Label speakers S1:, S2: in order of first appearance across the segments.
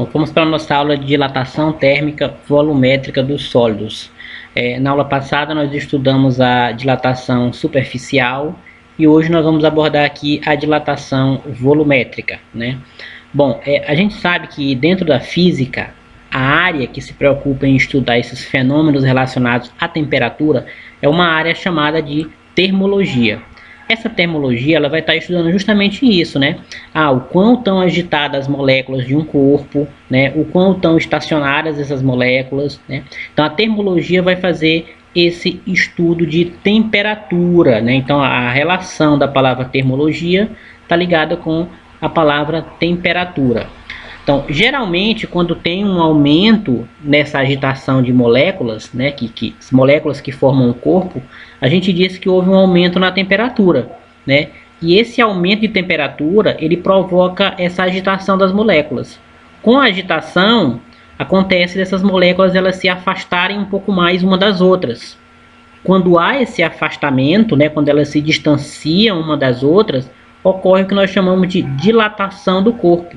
S1: Bom, vamos para a nossa aula de dilatação térmica volumétrica dos sólidos. Na aula passada nós estudamos a dilatação superficial e hoje nós vamos abordar aqui a dilatação volumétrica, né? Bom, a gente sabe que dentro da física, a área que se preocupa em estudar esses fenômenos relacionados à temperatura é uma área chamada de termologia. Essa termologia ela vai estar estudando justamente isso, né? O quão estão agitadas as moléculas de um corpo, né? O quão estão estacionárias essas moléculas, né? Então a termologia vai fazer esse estudo de temperatura, né? Então a relação da palavra termologia está ligada com a palavra temperatura. Então, geralmente, quando tem um aumento nessa agitação de moléculas, né, moléculas que formam o corpo, a gente diz que houve um aumento na temperatura, né? E esse aumento de temperatura, ele provoca essa agitação das moléculas. Com a agitação, acontece dessas moléculas elas se afastarem um pouco mais uma das outras. Quando há esse afastamento, né, quando elas se distanciam uma das outras, ocorre o que nós chamamos de dilatação do corpo.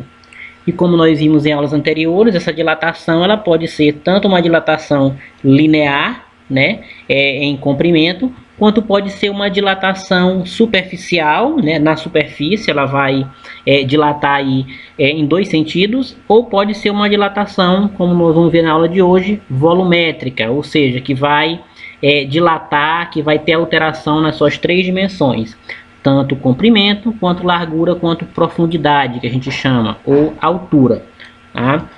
S1: E como nós vimos em aulas anteriores, essa dilatação ela pode ser tanto uma dilatação linear, né, em comprimento, quanto pode ser uma dilatação superficial, né, na superfície ela vai dilatar aí, em dois sentidos, ou pode ser uma dilatação, como nós vamos ver na aula de hoje, volumétrica, ou seja, que vai dilatar, que vai ter alteração nas suas três dimensões. Tanto comprimento, quanto largura, quanto profundidade, que a gente chama, ou altura. Tá?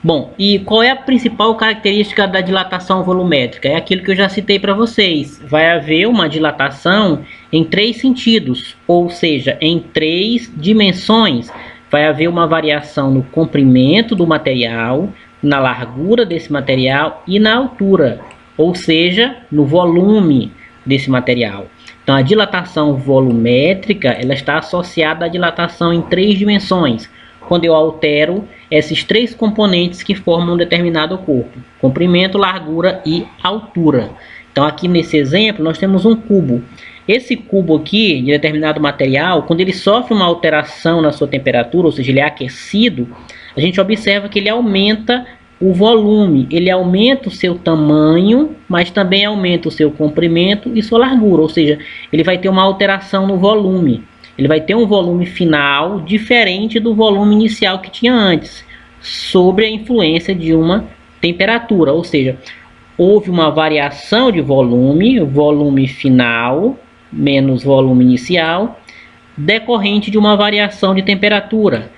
S1: Bom, e qual é a principal característica da dilatação volumétrica? É aquilo que eu já citei para vocês. Vai haver uma dilatação em três sentidos, ou seja, em três dimensões. Vai haver uma variação no comprimento do material, na largura desse material e na altura, ou seja, no volume desse material. Então, a dilatação volumétrica ela está associada à dilatação em três dimensões, quando eu altero esses três componentes que formam um determinado corpo: comprimento, largura e altura. Então, aqui nesse exemplo, nós temos um cubo. Esse cubo aqui, de determinado material, quando ele sofre uma alteração na sua temperatura, ou seja, ele é aquecido, a gente observa que ele aumenta o volume, ele aumenta o seu tamanho, mas também aumenta o seu comprimento e sua largura, ou seja, ele vai ter uma alteração no volume. Ele vai ter um volume final diferente do volume inicial que tinha antes, sob a influência de uma temperatura, ou seja, houve uma variação de volume final menos volume inicial, decorrente de uma variação de temperatura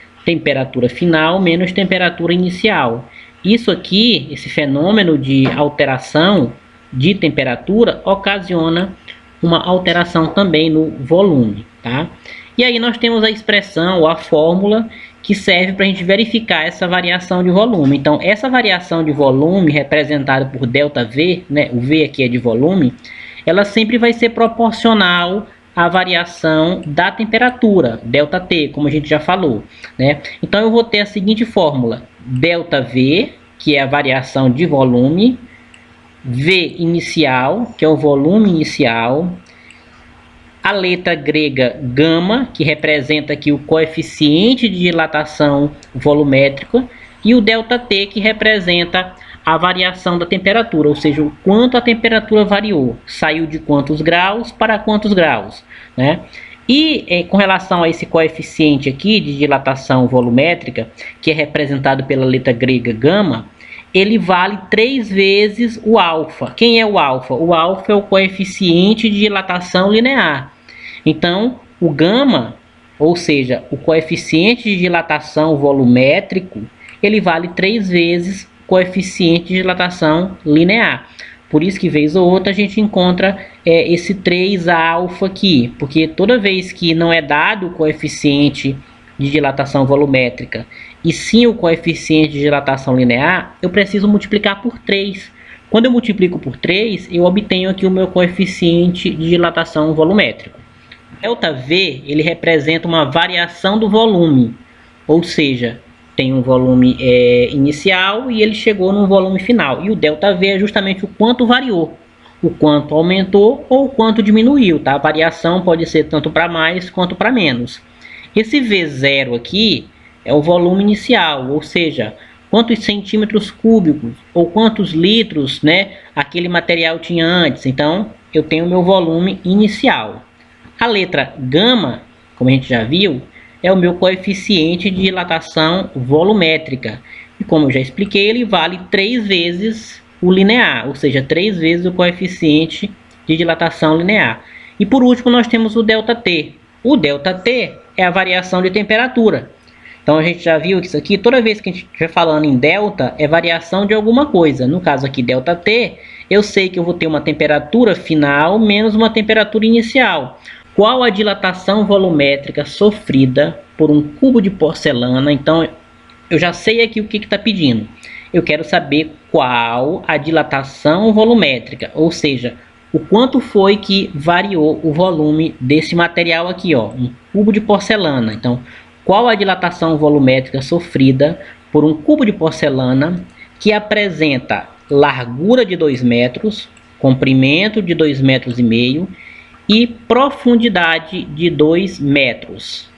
S1: final menos temperatura inicial. Isso aqui, esse fenômeno de alteração de temperatura, ocasiona uma alteração também no volume, tá? E aí nós temos a expressão ou a fórmula que serve para a gente verificar essa variação de volume. Então, essa variação de volume, representada por ΔV, né, o V aqui é de volume, ela sempre vai ser proporcional à variação da temperatura, ΔT, como a gente já falou, né? Então, eu vou ter a seguinte fórmula: ΔV, que é a variação de volume, V inicial, que é o volume inicial, a letra grega gama, que representa aqui o coeficiente de dilatação volumétrica, e o ΔT, que representa a variação da temperatura, ou seja, o quanto a temperatura variou, saiu de quantos graus para quantos graus, né? E com relação a esse coeficiente aqui de dilatação volumétrica, que é representado pela letra grega gama, ele vale 3 vezes o alfa. Quem é o alfa? O alfa é o coeficiente de dilatação linear. Então, o gama, ou seja, o coeficiente de dilatação volumétrico, ele vale 3 vezes o coeficiente de dilatação linear. Por isso que, vez ou outra, a gente encontra esse 3 alfa aqui, porque toda vez que não é dado o coeficiente de dilatação volumétrica e sim o coeficiente de dilatação linear, eu preciso multiplicar por 3. Quando eu multiplico por 3, eu obtenho aqui o meu coeficiente de dilatação volumétrico. ΔV, ele representa uma variação do volume, ou seja, tem um volume inicial e ele chegou num volume final. E o ΔV é justamente o quanto variou, o quanto aumentou ou o quanto diminuiu, tá? A variação pode ser tanto para mais quanto para menos. Esse V0 aqui é o volume inicial, ou seja, quantos centímetros cúbicos ou quantos litros, né, aquele material tinha antes. Então, eu tenho o meu volume inicial. A letra gama, como a gente já viu, é o meu coeficiente de dilatação volumétrica. E como eu já expliquei, ele vale 3 vezes o linear, ou seja, 3 vezes o coeficiente de dilatação linear. E por último, nós temos o ΔT. O ΔT é a variação de temperatura. Então a gente já viu que isso aqui, toda vez que a gente estiver falando em delta, é variação de alguma coisa. No caso aqui, ΔT, eu sei que eu vou ter uma temperatura final menos uma temperatura inicial. Qual a dilatação volumétrica sofrida por um cubo de porcelana? Então eu já sei aqui o que está pedindo. Eu quero saber qual a dilatação volumétrica, ou seja, o quanto foi que variou o volume desse material aqui, ó, um cubo de porcelana. Então, qual a dilatação volumétrica sofrida por um cubo de porcelana que apresenta largura de 2 metros, comprimento de 2,5 metros e profundidade de 2 metros,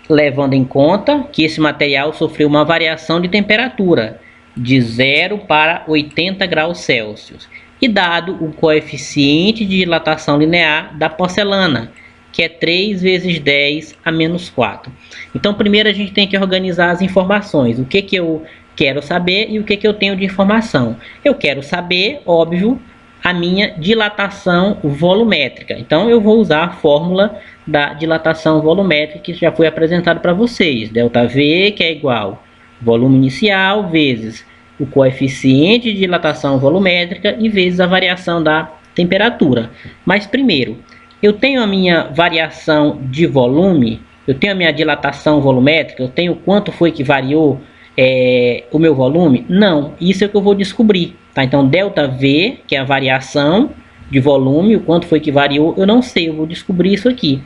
S1: levando em conta que esse material sofreu uma variação de temperatura de 0 para 80 graus Celsius e dado o coeficiente de dilatação linear da porcelana, que é 3 vezes 10 a menos 4. Então, primeiro a gente tem que organizar as informações. O que eu quero saber e o que eu tenho de informação. Eu quero saber, óbvio, a minha dilatação volumétrica. Então, eu vou usar a fórmula da dilatação volumétrica que já foi apresentado para vocês. ΔV, que é igual volume inicial vezes o coeficiente de dilatação volumétrica e vezes a variação da temperatura. Mas primeiro, eu tenho a minha variação de volume, eu tenho a minha dilatação volumétrica, eu tenho quanto foi que variou o meu volume? Não, isso é o que eu vou descobrir. Tá? Então, ΔV, que é a variação de volume, o quanto foi que variou, eu não sei, eu vou descobrir isso aqui.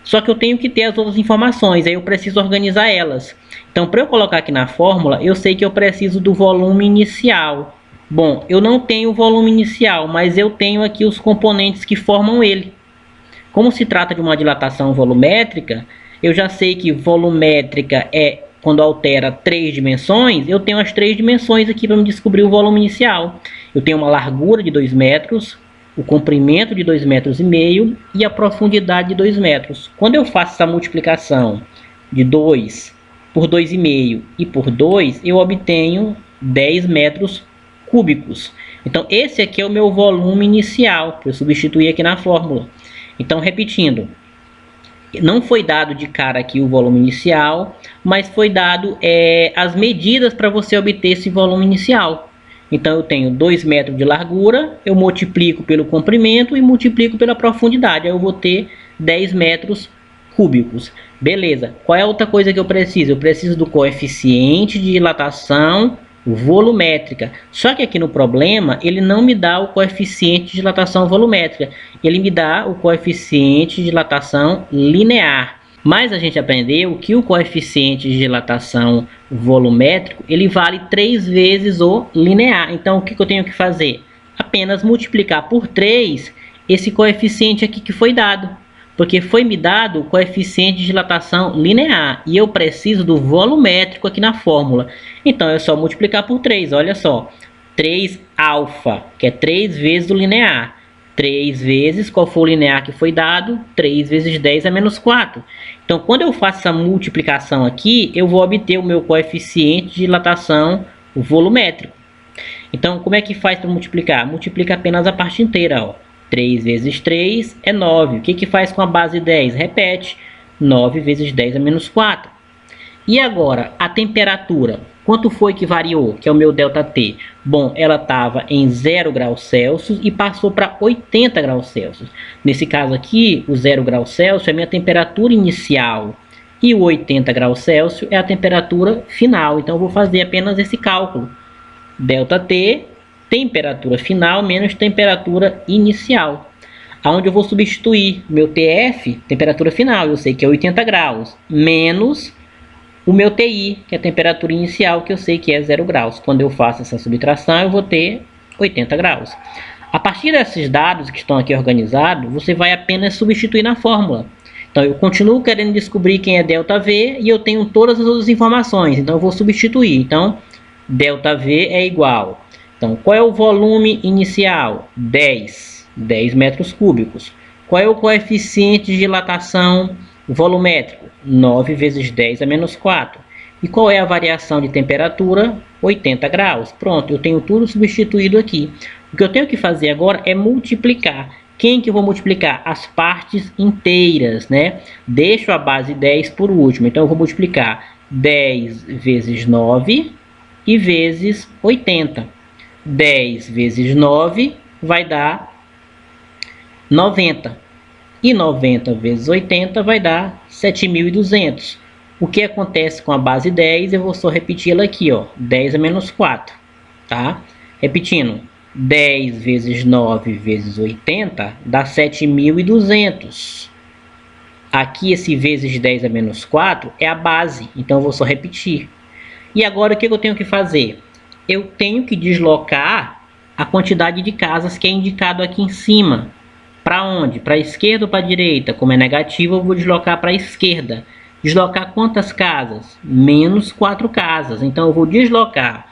S1: Só que eu tenho que ter as outras informações, aí eu preciso organizar elas. Então, para eu colocar aqui na fórmula, eu sei que eu preciso do volume inicial. Bom, eu não tenho o volume inicial, mas eu tenho aqui os componentes que formam ele. Como se trata de uma dilatação volumétrica, eu já sei que volumétrica é quando altera 3 dimensões, eu tenho as 3 dimensões aqui para me descobrir o volume inicial. Eu tenho uma largura de 2 metros, o comprimento de 2,5 metros e a profundidade de 2 metros. Quando eu faço essa multiplicação de 2 por 2,5 e por 2, eu obtenho 10 metros cúbicos. Então, esse aqui é o meu volume inicial, que eu substituí aqui na fórmula. Então, repetindo, não foi dado de cara aqui o volume inicial, mas foi dado as medidas para você obter esse volume inicial. Então eu tenho 2 metros de largura, eu multiplico pelo comprimento e multiplico pela profundidade, aí eu vou ter 10 metros cúbicos. Beleza, qual é a outra coisa que eu preciso? Eu preciso do coeficiente de dilatação volumétrica. Só que aqui no problema, ele não me dá o coeficiente de dilatação volumétrica, ele me dá o coeficiente de dilatação linear. Mas a gente aprendeu que o coeficiente de dilatação volumétrico, ele vale 3 vezes o linear. Então, o que eu tenho que fazer? Apenas multiplicar por 3 esse coeficiente aqui que foi dado. Porque foi me dado o coeficiente de dilatação linear. E eu preciso do volumétrico aqui na fórmula. Então, é só multiplicar por 3. Olha só. 3 alfa, que é 3 vezes o linear. 3 vezes, qual foi o linear que foi dado? 3 vezes 10 a menos 4. Então, quando eu faço essa multiplicação aqui, eu vou obter o meu coeficiente de dilatação volumétrico. Então, como é que faz para multiplicar? Multiplica apenas a parte inteira, ó. 3 vezes 3 é 9. O que faz com a base 10? Repete. 9 vezes 10 a menos 4. E agora, a temperatura. Quanto foi que variou? Que é o meu ΔT. Bom, ela estava em 0 graus Celsius e passou para 80 graus Celsius. Nesse caso aqui, o 0 graus Celsius é a minha temperatura inicial. E o 80 graus Celsius é a temperatura final. Então, eu vou fazer apenas esse cálculo. ΔT, temperatura final menos temperatura inicial. Onde eu vou substituir meu TF, temperatura final, eu sei que é 80 graus, menos o meu TI, que é a temperatura inicial, que eu sei que é 0 graus. Quando eu faço essa subtração, eu vou ter 80 graus. A partir desses dados que estão aqui organizados, você vai apenas substituir na fórmula. Então eu continuo querendo descobrir quem é ΔV e eu tenho todas as outras informações, então eu vou substituir. Então ΔV é igual. Então qual é o volume inicial? 10 metros cúbicos. Qual é o coeficiente de dilatação volumétrico? 9 vezes 10 a menos 4. E qual é a variação de temperatura? 80 graus. Pronto, eu tenho tudo substituído aqui. O que eu tenho que fazer agora é multiplicar. Quem que eu vou multiplicar? As partes inteiras, né? Deixo a base 10 por último. Então eu vou multiplicar 10 vezes 9 e vezes 80. 10 vezes 9 vai dar 90. E 90 vezes 80 vai dar 7.200. O que acontece com a base 10? Eu vou só repetir ela aqui, ó. 10 a menos 4, tá? Repetindo. 10 vezes 9 vezes 80 dá 7.200. Aqui esse vezes 10 a menos 4 é a base, então eu vou só repetir. E agora o que eu tenho que fazer? Eu tenho que deslocar a quantidade de casas que é indicado aqui em cima. Para onde? Para a esquerda ou para a direita? Como é negativo, eu vou deslocar para a esquerda. Deslocar quantas casas? Menos 4 casas. Então eu vou deslocar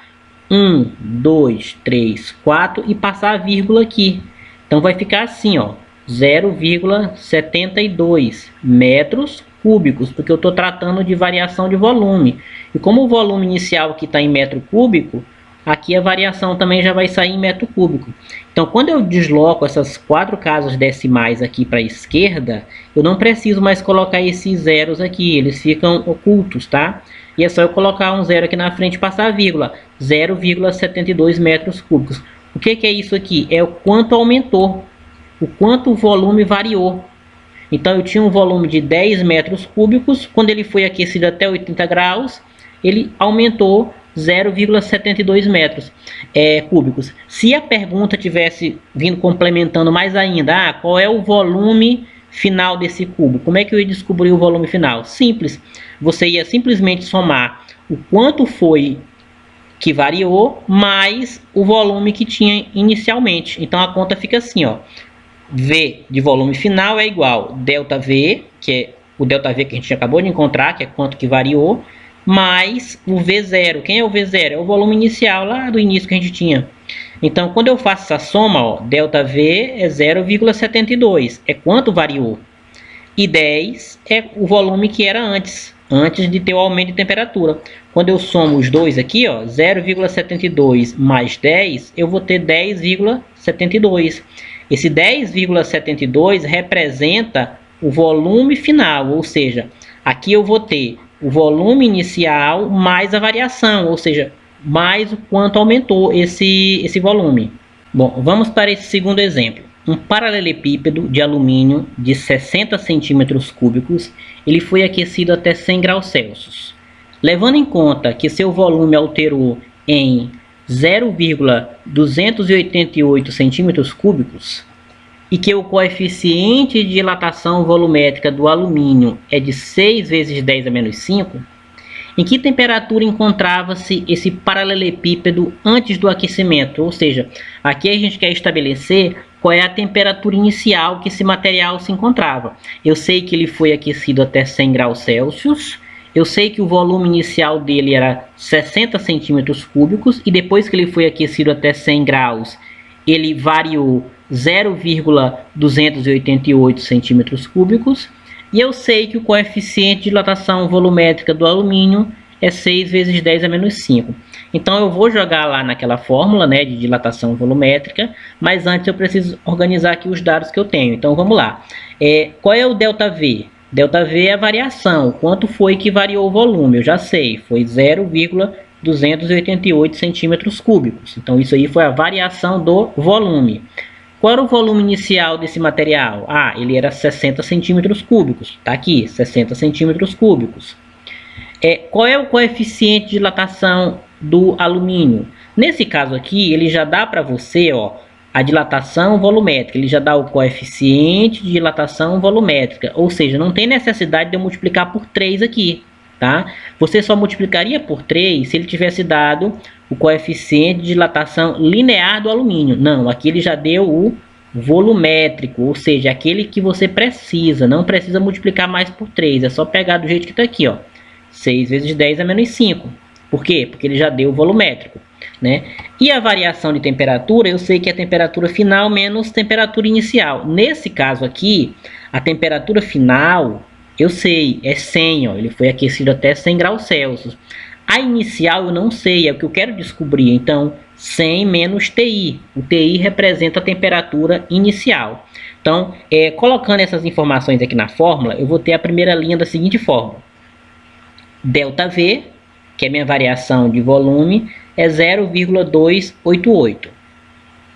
S1: 1, 2, 3, 4 e passar a vírgula aqui. Então vai ficar assim, ó, 0,72 metros cúbicos, porque eu estou tratando de variação de volume. E como o volume inicial aqui está em metro cúbico, aqui a variação também já vai sair em metro cúbico. Então quando eu desloco essas 4 casas decimais aqui para a esquerda, eu não preciso mais colocar esses zeros aqui, eles ficam ocultos, tá? E é só eu colocar um zero aqui na frente e passar a vírgula. 0,72 metros cúbicos. O que é isso aqui? É o quanto aumentou. O quanto o volume variou. Então eu tinha um volume de 10 metros cúbicos. Quando ele foi aquecido até 80 graus, ele aumentou 0,72 metros cúbicos. Se a pergunta tivesse vindo complementando mais ainda, qual é o volume final desse cubo? Como é que eu ia descobrir o volume final? Simples. Você ia simplesmente somar o quanto foi que variou mais o volume que tinha inicialmente. Então a conta fica assim, ó. V de volume final é igual ΔV, que é o ΔV que a gente acabou de encontrar, que é quanto que variou, mais o V0. Quem é o V0? É o volume inicial lá do início que a gente tinha. Então quando eu faço essa soma, ó, ΔV é 0,72, é quanto variou. E 10 é o volume que era antes de ter o aumento de temperatura. Quando eu somo os dois aqui, ó, 0,72 mais 10, eu vou ter 10,72. Esse 10,72 representa o volume final, ou seja, aqui eu vou ter o volume inicial mais a variação, ou seja, mais o quanto aumentou esse volume. Bom, vamos para esse segundo exemplo. Um paralelepípedo de alumínio de 60 centímetros cúbicos, ele foi aquecido até 100 graus Celsius. Levando em conta que seu volume alterou em 0,288 centímetros cúbicos e que o coeficiente de dilatação volumétrica do alumínio é de 6 vezes 10 a menos 5, em que temperatura encontrava-se esse paralelepípedo antes do aquecimento? Ou seja, aqui a gente quer estabelecer qual é a temperatura inicial que esse material se encontrava. Eu sei que ele foi aquecido até 100 graus Celsius, eu sei que o volume inicial dele era 60 centímetros cúbicos, e depois que ele foi aquecido até 100 graus, ele variou 0,288 centímetros cúbicos, e eu sei que o coeficiente de dilatação volumétrica do alumínio é 6 vezes 10 a menos 5. Então eu vou jogar lá naquela fórmula, né, de dilatação volumétrica, mas antes eu preciso organizar aqui os dados que eu tenho. Então vamos lá. Qual é o ΔV? ΔV é a variação. Quanto foi que variou o volume? Eu já sei, foi 0,288 centímetros cúbicos. Então isso aí foi a variação do volume. Qual era o volume inicial desse material? Ele era 60 centímetros cúbicos. Está aqui, 60 centímetros cúbicos. Qual é o coeficiente de dilatação do alumínio? Nesse caso aqui, ele já dá para você, ó, a dilatação volumétrica. Ele já dá o coeficiente de dilatação volumétrica. Ou seja, não tem necessidade de eu multiplicar por 3 aqui, tá? Você só multiplicaria por 3 se ele tivesse dado o coeficiente de dilatação linear do alumínio. Não, aqui ele já deu o volumétrico, ou seja, aquele que você precisa, não precisa multiplicar mais por 3, é só pegar do jeito que está aqui, ó, 6 vezes 10 é menos 5. Por quê? Porque ele já deu o volumétrico, né? E a variação de temperatura, eu sei que é a temperatura final menos temperatura inicial. Nesse caso aqui, a temperatura final, eu sei, é 100, ó, ele foi aquecido até 100 graus Celsius. A inicial eu não sei, é o que eu quero descobrir. Então, 100 menos TI. O TI representa a temperatura inicial. Então, colocando essas informações aqui na fórmula, eu vou ter a primeira linha da seguinte fórmula. ΔV, que é minha variação de volume, é 0,288.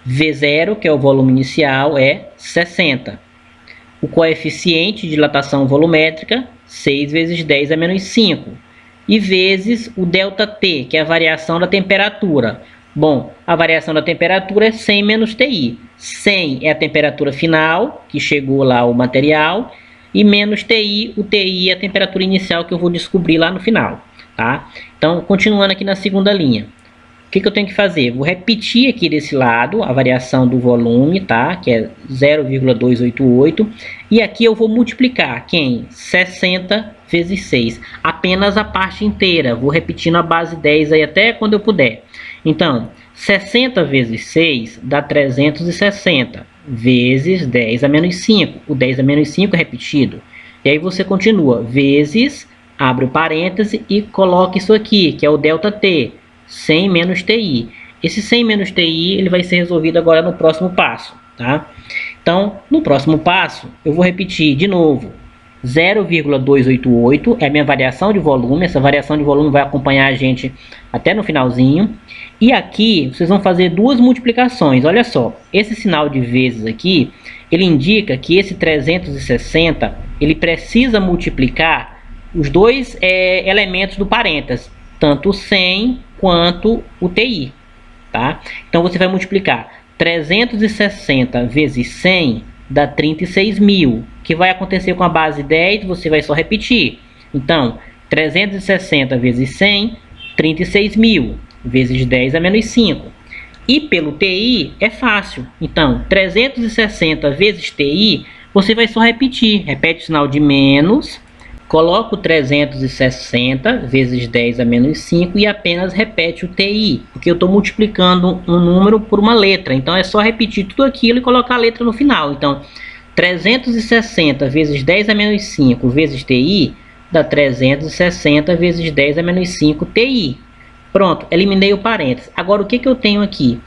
S1: V0, que é o volume inicial, é 60. O coeficiente de dilatação volumétrica, 6 vezes 10 a menos 5. E vezes o ΔT, que é a variação da temperatura. Bom, a variação da temperatura é 100 menos TI. 100 é a temperatura final, que chegou lá o material, e menos TI, o TI é a temperatura inicial que eu vou descobrir lá no final, tá? Então, continuando aqui na segunda linha. O que eu tenho que fazer? Vou repetir aqui desse lado a variação do volume, tá? Que é 0,288. E aqui eu vou multiplicar quem? 60 vezes 6. Apenas a parte inteira. Vou repetindo a base 10 aí até quando eu puder. Então, 60 vezes 6 dá 360. Vezes 10 a menos 5. O 10 a menos 5 é repetido. E aí você continua. Vezes, abre o parêntese e coloca isso aqui, que é o ΔT. 100 menos TI. Esse 100 menos TI ele vai ser resolvido agora no próximo passo, tá? Então, no próximo passo, eu vou repetir de novo. 0,288 é a minha variação de volume. Essa variação de volume vai acompanhar a gente até no finalzinho. E aqui, vocês vão fazer duas multiplicações. Olha só, esse sinal de vezes aqui, ele indica que esse 360, ele precisa multiplicar os dois elementos do parênteses, tanto o 100 quanto o TI, tá? Então você vai multiplicar 360 vezes 100 dá 36.000, que vai acontecer com a base 10, você vai só repetir. Então, 360 vezes 100, 36.000, vezes 10 é menos 5. E pelo TI é fácil. Então, 360 vezes TI, você vai só repetir. Repete o sinal de menos, coloca o 360 vezes 10 a menos 5 e apenas repete o TI, porque eu estou multiplicando um número por uma letra. Então é só repetir tudo aquilo e colocar a letra no final. Então 360 vezes 10 a menos 5 vezes TI dá 360 vezes 10 a menos 5 TI. Pronto, eliminei o parênteses. Agora o que eu tenho aqui?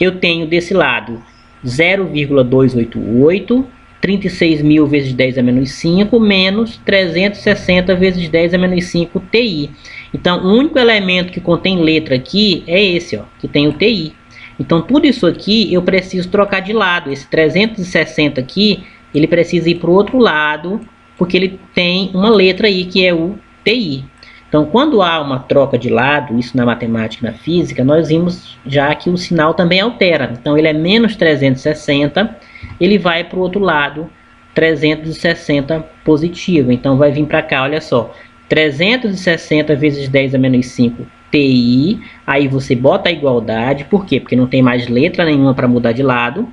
S1: Eu tenho desse lado 0,288, 36.000 vezes 10 a menos 5, menos 360 vezes 10 a menos 5 TI. Então, o único elemento que contém letra aqui é esse, ó, que tem o TI. Então, tudo isso aqui eu preciso trocar de lado. Esse 360 aqui, ele precisa ir para o outro lado, porque ele tem uma letra aí, que é o TI. Então, quando há uma troca de lado, isso na matemática e na física, nós vimos já que o sinal também altera. Então, ele é menos 360, ele vai para o outro lado, 360 positivo. Então, vai vir para cá, olha só, 360 vezes 10 a menos 5 TI. Aí você bota a igualdade, por quê? Porque não tem mais letra nenhuma para mudar de lado.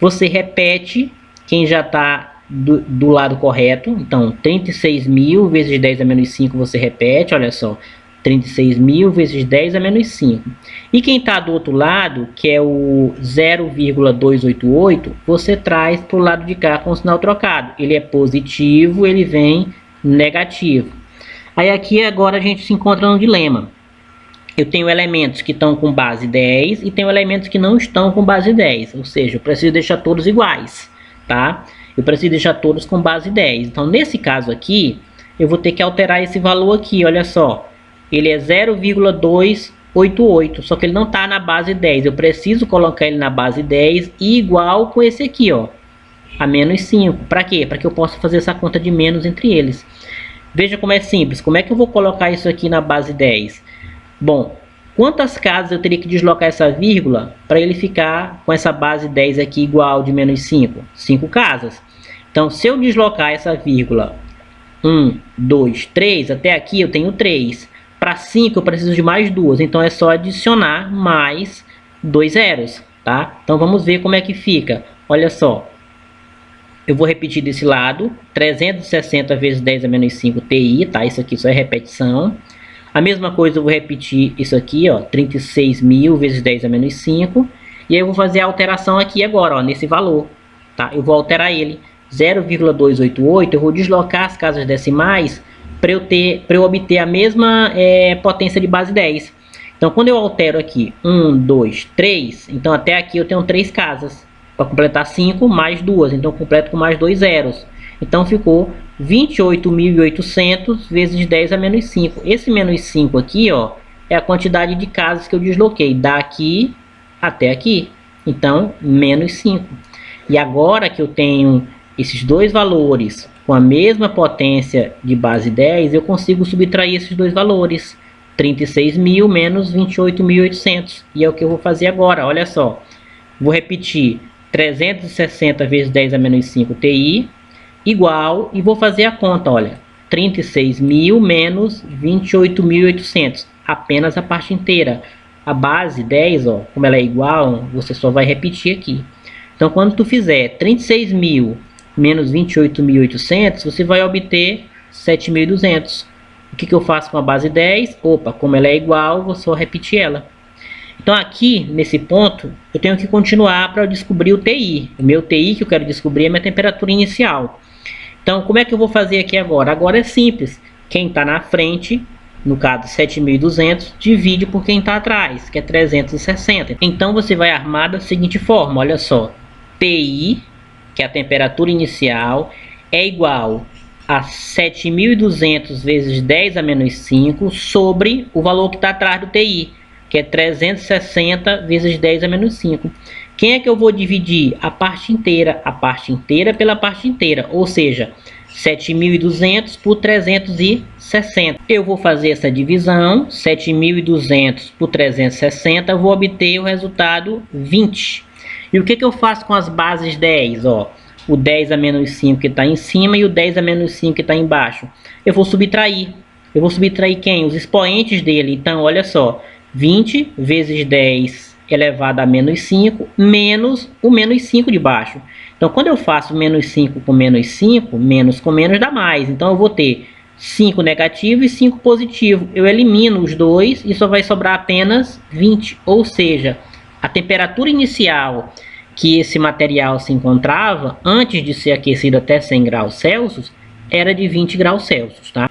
S1: Você repete quem já está do lado correto. Então, 36.000 vezes 10 a menos 5 você repete, olha só, 36.000 vezes 10 a menos 5. E quem está do outro lado, que é o 0,288, você traz para o lado de cá com o sinal trocado. Ele é positivo, ele vem negativo. Aí aqui agora a gente se encontra no dilema. Eu tenho elementos que estão com base 10 e tenho elementos que não estão com base 10. Ou seja, eu preciso deixar todos iguais, tá? Eu preciso deixar todos com base 10. Então, nesse caso aqui, eu vou ter que alterar esse valor aqui, olha só. Ele é 0,288, só que ele não está na base 10. Eu preciso colocar ele na base 10 e igual com esse aqui, ó, a menos 5. Para quê? Para que eu possa fazer essa conta de menos entre eles. Veja como é simples. Como é que eu vou colocar isso aqui na base 10? Bom, quantas casas eu teria que deslocar essa vírgula para ele ficar com essa base 10 aqui igual de menos 5? 5 casas. Então, se eu deslocar essa vírgula 1, 2, 3, até aqui eu tenho 3. Para 5 eu preciso de mais 2, então é só adicionar mais 2 zeros, tá? Então vamos ver como é que fica. olha só, eu vou repetir desse lado, 360 vezes 10 a menos 5 TI, tá? Isso aqui só é repetição. A mesma coisa eu vou repetir isso aqui, ó, 36.000 vezes 10 a menos 5. E aí eu vou fazer a alteração aqui agora, ó, nesse valor, tá? Eu vou alterar ele, 0,288, eu vou deslocar as casas decimais para eu obter a mesma potência de base 10. Então, quando eu altero aqui 1, 2, 3, então até aqui eu tenho 3 casas. Para completar 5 mais 2, então eu completo com mais 2 zeros. Então ficou 28.800 vezes 10 a menos 5. Esse menos 5 aqui, ó, é a quantidade de casas que eu desloquei daqui até aqui. Então, menos 5. E agora que eu tenho esses dois valores com a mesma potência de base 10, eu consigo subtrair esses dois valores. 36.000 menos 28.800. E é o que eu vou fazer agora, olha só. Vou repetir 360 vezes 10 a menos 5 TI igual, e vou fazer a conta, olha, 36.000 menos 28.800, apenas a parte inteira. A base 10, ó, como ela é igual, você só vai repetir aqui. Então, quando tu fizer 36.000 menos 28.800, você vai obter 7.200. O que eu faço com a base 10? Opa, como ela é igual, vou só repetir ela. Então aqui, nesse ponto, eu tenho que continuar para descobrir o TI. O meu TI que eu quero descobrir é a minha temperatura inicial. Então, como é que eu vou fazer aqui agora? Agora é simples. Quem está na frente, no caso 7.200, divide por quem está atrás, que é 360. Então, você vai armar da seguinte forma, olha só. TI, que é a temperatura inicial, é igual a 7.200 vezes 10 a menos 5 sobre o valor que está atrás do TI, que é 360 vezes 10 a menos 5. Quem é que eu vou dividir? A parte inteira pela parte inteira, ou seja, 7.200 por 360. Eu vou fazer essa divisão, 7.200 por 360, eu vou obter o resultado 20. E o que eu faço com as bases 10? Ó, o 10 a menos 5 que está em cima e o 10 a menos 5 que está embaixo. Eu vou subtrair. Eu vou subtrair quem? Os expoentes dele. Então, olha só. 20 vezes 10 elevado a menos 5, menos o menos 5 de baixo. Então, quando eu faço menos 5 com menos 5, menos com menos dá mais. Então, eu vou ter 5 negativo e 5 positivo. Eu elimino os dois e só vai sobrar apenas 20. Ou seja, a temperatura inicial que esse material se encontrava, antes de ser aquecido até 100 graus Celsius, era de 20 graus Celsius, tá?